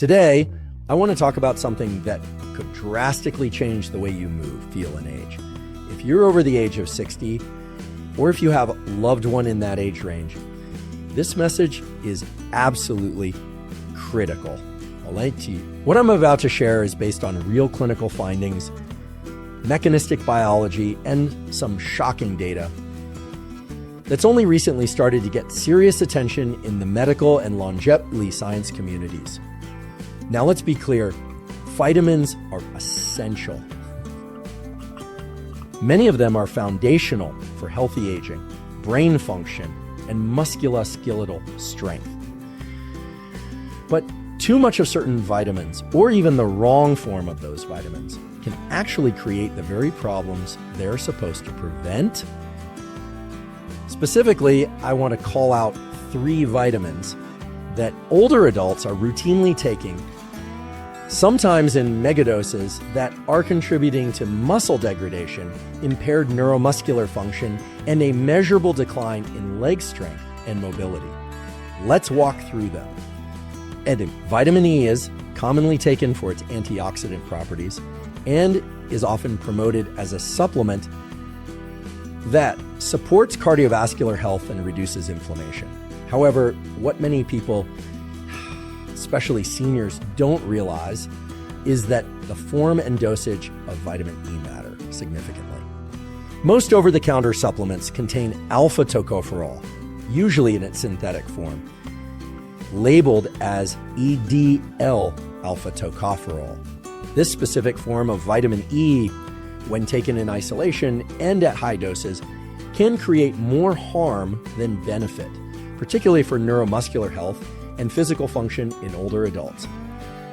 Today, I want to talk about something that could drastically change the way you move, feel, and age. If you're over the age of 60, or if you have a loved one in that age range, this message is absolutely critical. I'll link to you. What I'm about to share is based on real clinical findings, mechanistic biology, and some shocking data that's only recently started to get serious attention in the medical and longevity science communities. Now let's be clear, vitamins are essential. Many of them are foundational for healthy aging, brain function, and musculoskeletal strength. But too much of certain vitamins, or even the wrong form of those vitamins, can actually create the very problems they're supposed to prevent. Specifically, I want to call out 3 vitamins that older adults are routinely taking, sometimes in megadoses, that are contributing to muscle degradation, impaired neuromuscular function, and a measurable decline in leg strength and mobility. Let's walk through them. And vitamin E is commonly taken for its antioxidant properties and is often promoted as a supplement that supports cardiovascular health and reduces inflammation. However, what many people, especially seniors, don't realize is that the form and dosage of vitamin E matter significantly. Most over-the-counter supplements contain alpha tocopherol, usually in its synthetic form, labeled as EDL alpha tocopherol. This specific form of vitamin E, when taken in isolation and at high doses, can create more harm than benefit, particularly for neuromuscular health and physical function in older adults.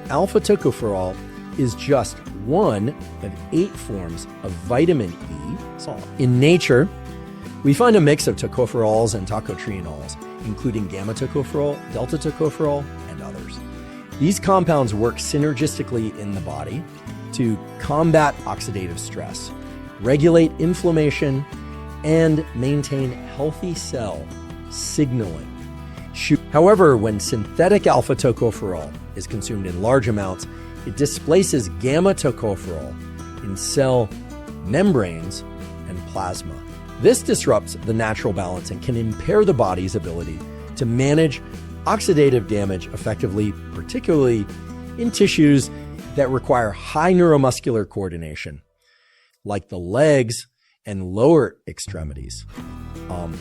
Alpha tocopherol is just one of 8 forms of vitamin E. In nature, we find a mix of tocopherols and tocotrienols, including gamma tocopherol, delta tocopherol, and others. These compounds work synergistically in the body to combat oxidative stress, regulate inflammation, and maintain healthy cell signaling. However, when synthetic alpha tocopherol is consumed in large amounts, it displaces gamma tocopherol in cell membranes and plasma. This disrupts the natural balance and can impair the body's ability to manage oxidative damage effectively, particularly in tissues that require high neuromuscular coordination, like the legs and lower extremities.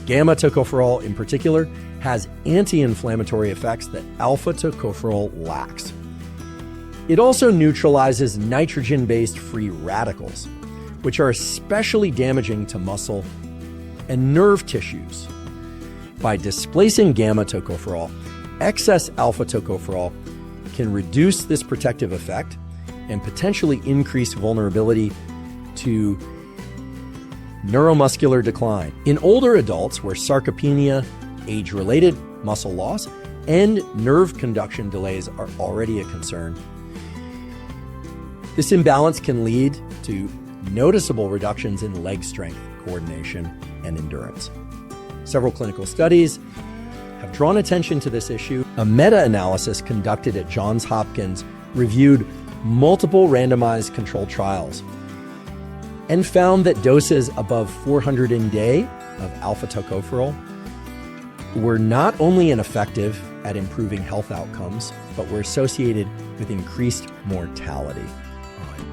Gamma tocopherol in particular has anti-inflammatory effects that alpha tocopherol lacks. It also neutralizes nitrogen-based free radicals, which are especially damaging to muscle and nerve tissues. By displacing gamma tocopherol, excess alpha tocopherol can reduce this protective effect and potentially increase vulnerability to neuromuscular decline. In older adults where sarcopenia, age-related muscle loss, and nerve conduction delays are already a concern, this imbalance can lead to noticeable reductions in leg strength, coordination, and endurance. Several clinical studies have drawn attention to this issue. A meta-analysis conducted at Johns Hopkins reviewed multiple randomized controlled trials and found that doses above 400 a day of alpha tocopherol were not only ineffective at improving health outcomes, but were associated with increased mortality.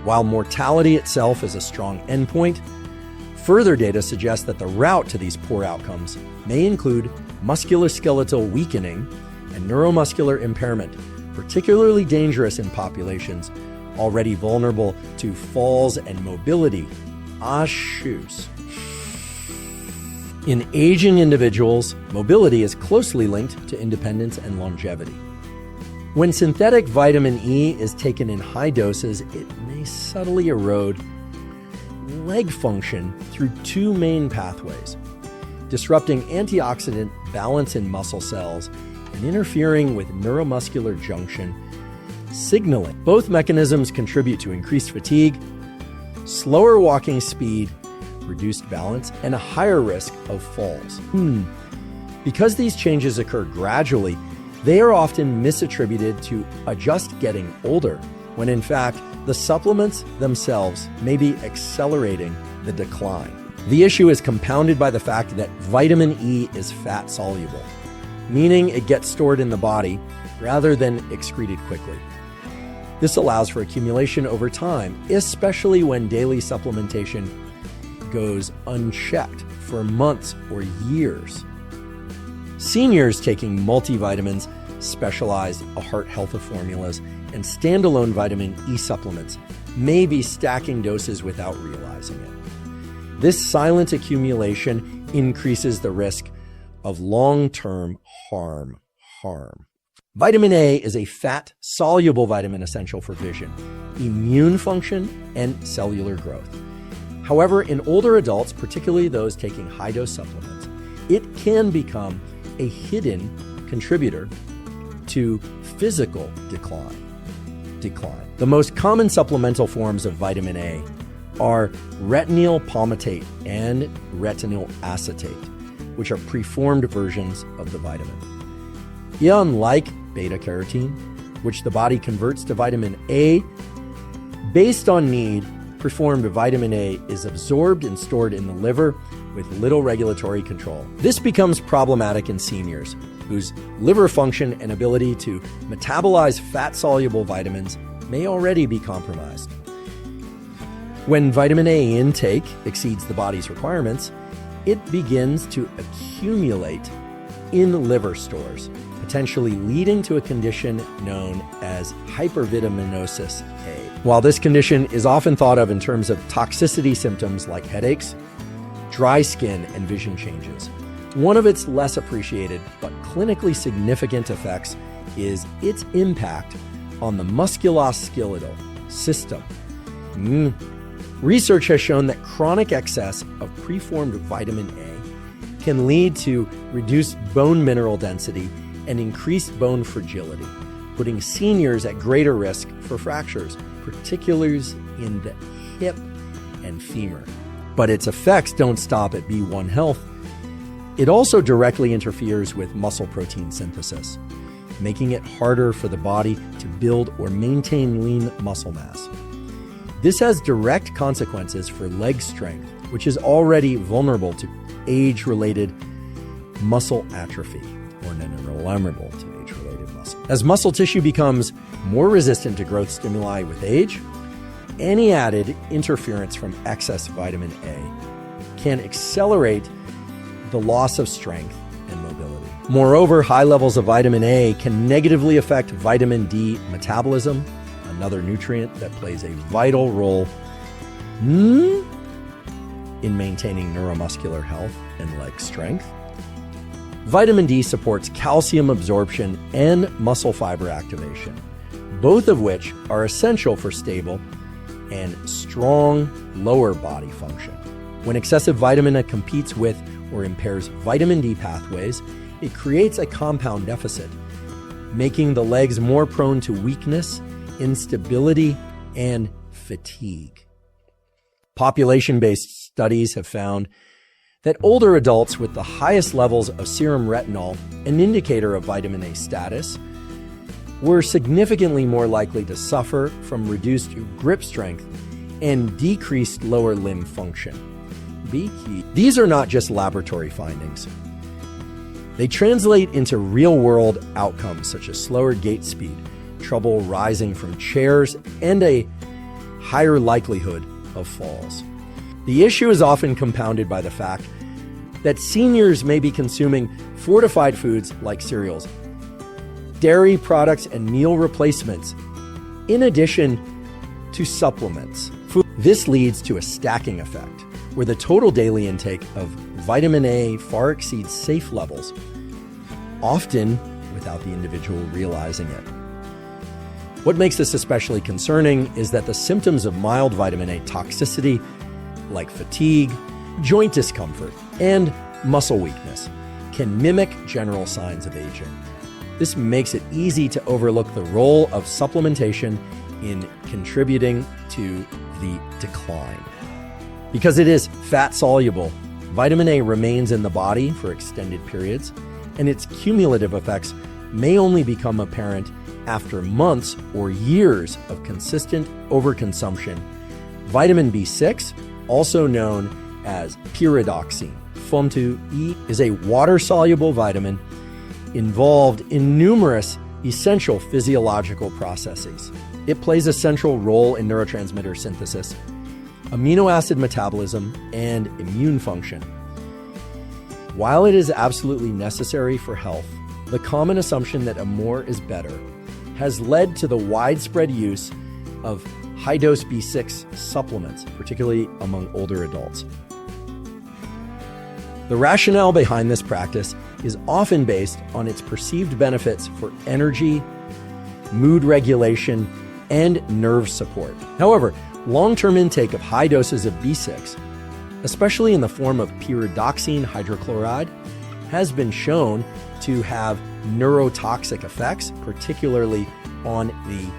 While mortality itself is a strong endpoint, further data suggests that the route to these poor outcomes may include musculoskeletal weakening and neuromuscular impairment, particularly dangerous in populations already vulnerable to falls and mobility. Shoes. In aging individuals, mobility is closely linked to independence and longevity. When synthetic vitamin E is taken in high doses, it may subtly erode leg function through 2 main pathways, disrupting antioxidant balance in muscle cells and interfering with neuromuscular junction signaling. Both mechanisms contribute to increased fatigue, slower walking speed, reduced balance, and a higher risk of falls. Because these changes occur gradually, they are often misattributed to just getting older, when in fact, the supplements themselves may be accelerating the decline. The issue is compounded by the fact that vitamin E is fat soluble, meaning it gets stored in the body rather than excreted quickly. This allows for accumulation over time, especially when daily supplementation goes unchecked for months or years. Seniors taking multivitamins, specialized heart health formulas, and standalone vitamin E supplements may be stacking doses without realizing it. This silent accumulation increases the risk of long-term harm. Vitamin A is a fat-soluble vitamin essential for vision, immune function, and cellular growth. However, in older adults, particularly those taking high-dose supplements, it can become a hidden contributor to physical decline. The most common supplemental forms of vitamin A are retinyl palmitate and retinyl acetate, which are preformed versions of the vitamin. Unlike beta-carotene, which the body converts to vitamin A, based on need, preformed vitamin A is absorbed and stored in the liver with little regulatory control. This becomes problematic in seniors, whose liver function and ability to metabolize fat-soluble vitamins may already be compromised. When vitamin A intake exceeds the body's requirements, it begins to accumulate in liver stores, potentially leading to a condition known as hypervitaminosis A. While this condition is often thought of in terms of toxicity symptoms like headaches, dry skin, and vision changes, one of its less appreciated but clinically significant effects is its impact on the musculoskeletal system. Research has shown that chronic excess of preformed vitamin A can lead to reduced bone mineral density and increased bone fragility, putting seniors at greater risk for fractures, particularly in the hip and femur. But its effects don't stop at B1 Health. It also directly interferes with muscle protein synthesis, making it harder for the body to build or maintain lean muscle mass. This has direct consequences for leg strength, which is already vulnerable to age-related muscle atrophy, or vulnerable to age-related muscle. As muscle tissue becomes more resistant to growth stimuli with age, any added interference from excess vitamin A can accelerate the loss of strength and mobility. Moreover, high levels of vitamin A can negatively affect vitamin D metabolism, another nutrient that plays a vital role in maintaining neuromuscular health and leg strength. Vitamin D supports calcium absorption and muscle fiber activation, both of which are essential for stable and strong lower body function. When excessive vitamin A competes with or impairs vitamin D pathways, it creates a compound deficit, making the legs more prone to weakness, instability, and fatigue. Population-based studies have found that older adults with the highest levels of serum retinol, an indicator of vitamin A status, were significantly more likely to suffer from reduced grip strength and decreased lower limb function. These are not just laboratory findings. They translate into real-world outcomes such as slower gait speed, trouble rising from chairs, and a higher likelihood of falls. The issue is often compounded by the fact that seniors may be consuming fortified foods like cereals, dairy products, and meal replacements, in addition to supplements. This leads to a stacking effect, where the total daily intake of vitamin A far exceeds safe levels, often without the individual realizing it. What makes this especially concerning is that the symptoms of mild vitamin A toxicity, like fatigue, joint discomfort, and muscle weakness, can mimic general signs of aging. This makes it easy to overlook the role of supplementation in contributing to the decline. Because it is fat-soluble, vitamin A remains in the body for extended periods, and its cumulative effects may only become apparent after months or years of consistent overconsumption. Vitamin B6, also known as pyridoxine, FOMT2E, is a water-soluble vitamin involved in numerous essential physiological processes. It plays a central role in neurotransmitter synthesis, amino acid metabolism, and immune function. While it is absolutely necessary for health, the common assumption that more is better has led to the widespread use of high-dose B6 supplements, particularly among older adults. The rationale behind this practice is often based on its perceived benefits for energy, mood regulation, and nerve support. However, long-term intake of high doses of B6, especially in the form of pyridoxine hydrochloride, has been shown to have neurotoxic effects, particularly on the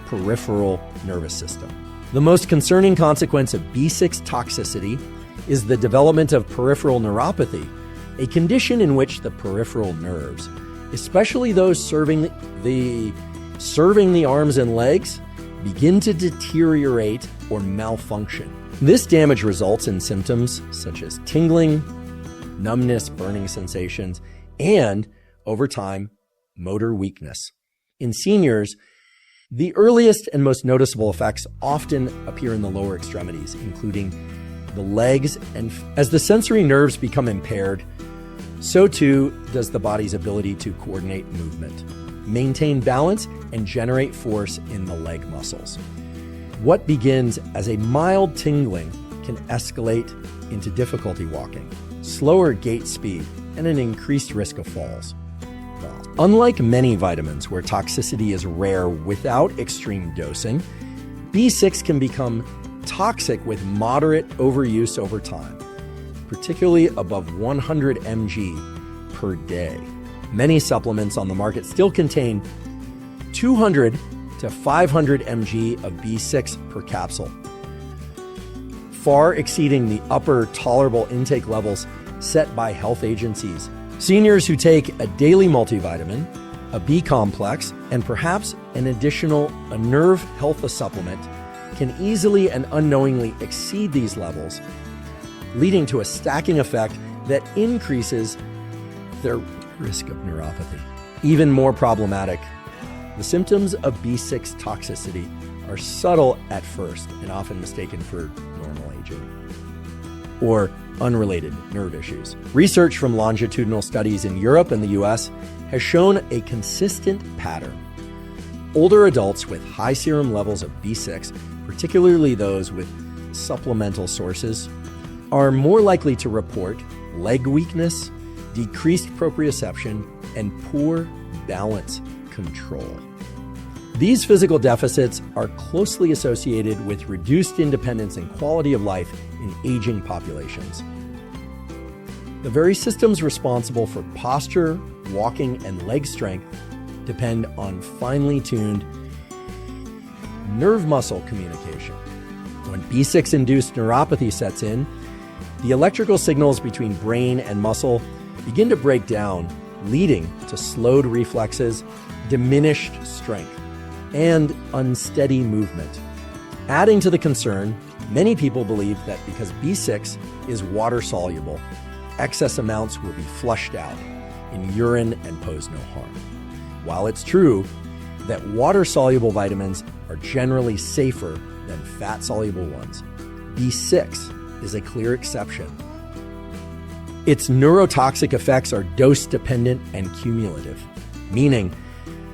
peripheral nervous system. The most concerning consequence of B6 toxicity is the development of peripheral neuropathy, a condition in which the peripheral nerves, especially those serving the arms and legs, begin to deteriorate or malfunction. This damage results in symptoms such as tingling, numbness, burning sensations, and, over time, motor weakness. In seniors, the earliest and most noticeable effects often appear in the lower extremities, including the legs, and as the sensory nerves become impaired, so too does the body's ability to coordinate movement, maintain balance, and generate force in the leg muscles. What begins as a mild tingling can escalate into difficulty walking, slower gait speed, and an increased risk of falls. Unlike many vitamins where toxicity is rare without extreme dosing, B6 can become toxic with moderate overuse over time, particularly above 100 mg per day. Many supplements on the market still contain 200 to 500 mg of B6 per capsule, far exceeding the upper tolerable intake levels set by health agencies. Seniors who take a daily multivitamin, a B complex, and perhaps an additional nerve health supplement can easily and unknowingly exceed these levels, leading to a stacking effect that increases their risk of neuropathy. Even more problematic, the symptoms of B6 toxicity are subtle at first and often mistaken for normal aging or unrelated nerve issues. Research from longitudinal studies in Europe and the US has shown a consistent pattern. Older adults with high serum levels of B6, particularly those with supplemental sources, are more likely to report leg weakness, decreased proprioception, and poor balance control. These physical deficits are closely associated with reduced independence and quality of life in aging populations. The very systems responsible for posture, walking, and leg strength depend on finely tuned nerve muscle communication. When B6-induced neuropathy sets in, the electrical signals between brain and muscle begin to break down, leading to slowed reflexes, diminished strength, and unsteady movement. Adding to the concern, many people believe that because B6 is water-soluble, excess amounts will be flushed out in urine and pose no harm. While it's true that water-soluble vitamins are generally safer than fat-soluble ones, B6 is a clear exception. Its neurotoxic effects are dose-dependent and cumulative, meaning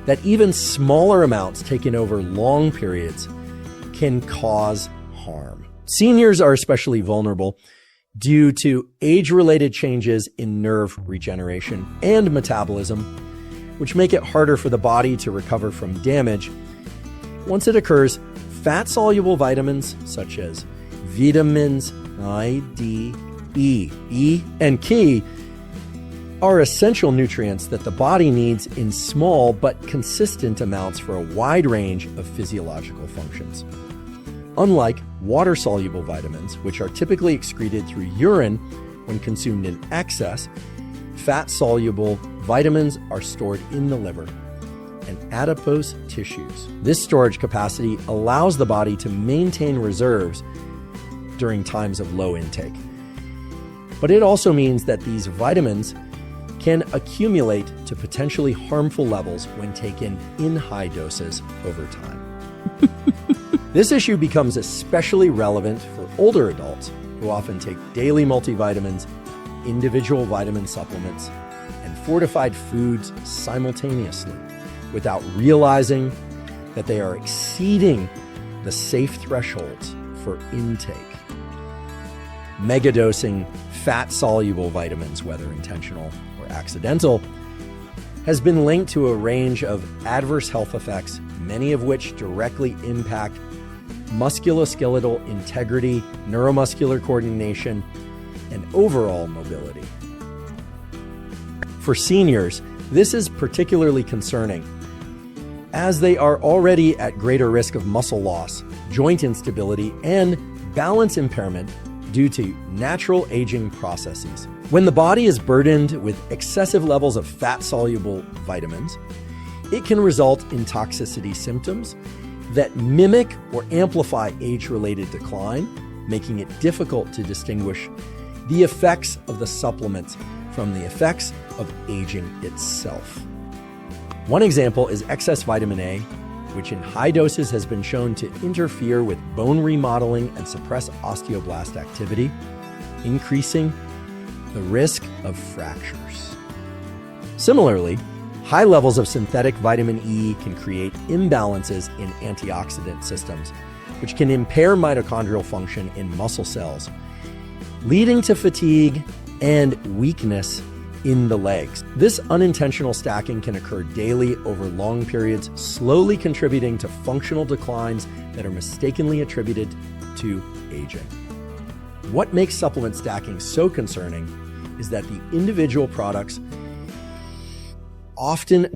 that even smaller amounts taken over long periods can cause harm. Seniors are especially vulnerable due to age-related changes in nerve regeneration and metabolism, which make it harder for the body to recover from damage. Once it occurs, fat-soluble vitamins such as vitamins I, D, E, and K are essential nutrients that the body needs in small but consistent amounts for a wide range of physiological functions. Unlike water-soluble vitamins, which are typically excreted through urine when consumed in excess, fat-soluble vitamins are stored in the liver and adipose tissues. This storage capacity allows the body to maintain reserves during times of low intake. But it also means that these vitamins can accumulate to potentially harmful levels when taken in high doses over time. This issue becomes especially relevant for older adults who often take daily multivitamins, individual vitamin supplements, and fortified foods simultaneously without realizing that they are exceeding the safe thresholds for intake. Megadosing fat-soluble vitamins, whether intentional or accidental, has been linked to a range of adverse health effects, many of which directly impact musculoskeletal integrity, neuromuscular coordination, and overall mobility. For seniors, this is particularly concerning, as they are already at greater risk of muscle loss, joint instability, and balance impairment due to natural aging processes. When the body is burdened with excessive levels of fat-soluble vitamins, it can result in toxicity symptoms that mimic or amplify age-related decline, making it difficult to distinguish the effects of the supplements from the effects of aging itself. One example is excess vitamin A, which in high doses has been shown to interfere with bone remodeling and suppress osteoblast activity, increasing the risk of fractures. Similarly, high levels of synthetic vitamin E can create imbalances in antioxidant systems, which can impair mitochondrial function in muscle cells, leading to fatigue and weakness in the legs. This unintentional stacking can occur daily over long periods, slowly contributing to functional declines that are mistakenly attributed to aging. What makes supplement stacking so concerning is that the individual products often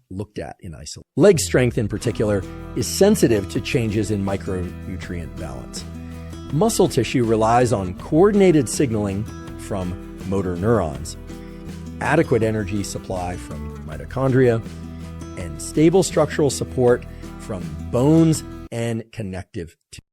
looked at in isolation. Leg strength in particular is sensitive to changes in micronutrient balance. Muscle tissue relies on coordinated signaling from motor neurons, adequate energy supply from mitochondria, and stable structural support from bones and connective tissue.